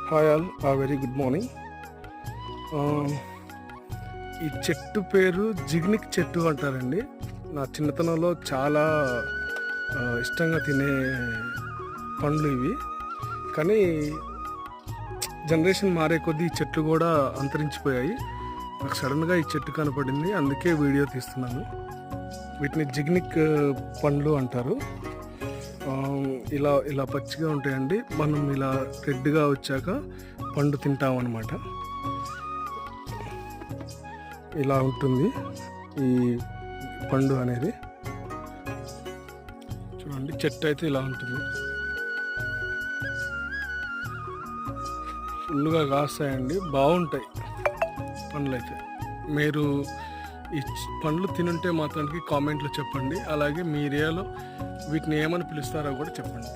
Hi all, very good morning. ఈ చెట్టు పేరు జిగ్నిక్ చెట్టు అంటారండి. నా చిన్నతనంలో చాలా ఇష్టంగా తినే పండ్లు ఇవి. కానీ జనరేషన్ మారే కొద్దీ ఈ చెట్లు కూడా అంతరించిపోయాయి. నాకు సడన్గా ఈ చెట్టు కనపడింది, అందుకే వీడియో తీస్తున్నాను. వీటిని జిగ్నిక్ పండ్లు అంటారు. ఇలా ఇలా పచ్చిగా ఉంటాయండి. మనం ఇలా రెడ్గా వచ్చాక పండు తింటాం అన్నమాట. ఇలా ఉంటుంది ఈ పండు అనేది. చూడండి, చెట్టు అయితే ఇలా ఉంటుంది. ఫుల్గా కాస్తాయండి, బాగుంటాయి పండ్లు అయితే. మీరు ఈ పండ్లు తినుంటే మాత్రానికి కామెంట్లో చెప్పండి. అలాగే మీ ఏరియాలో వీటిని ఏమని పిలుస్తారో కూడా చెప్పండి.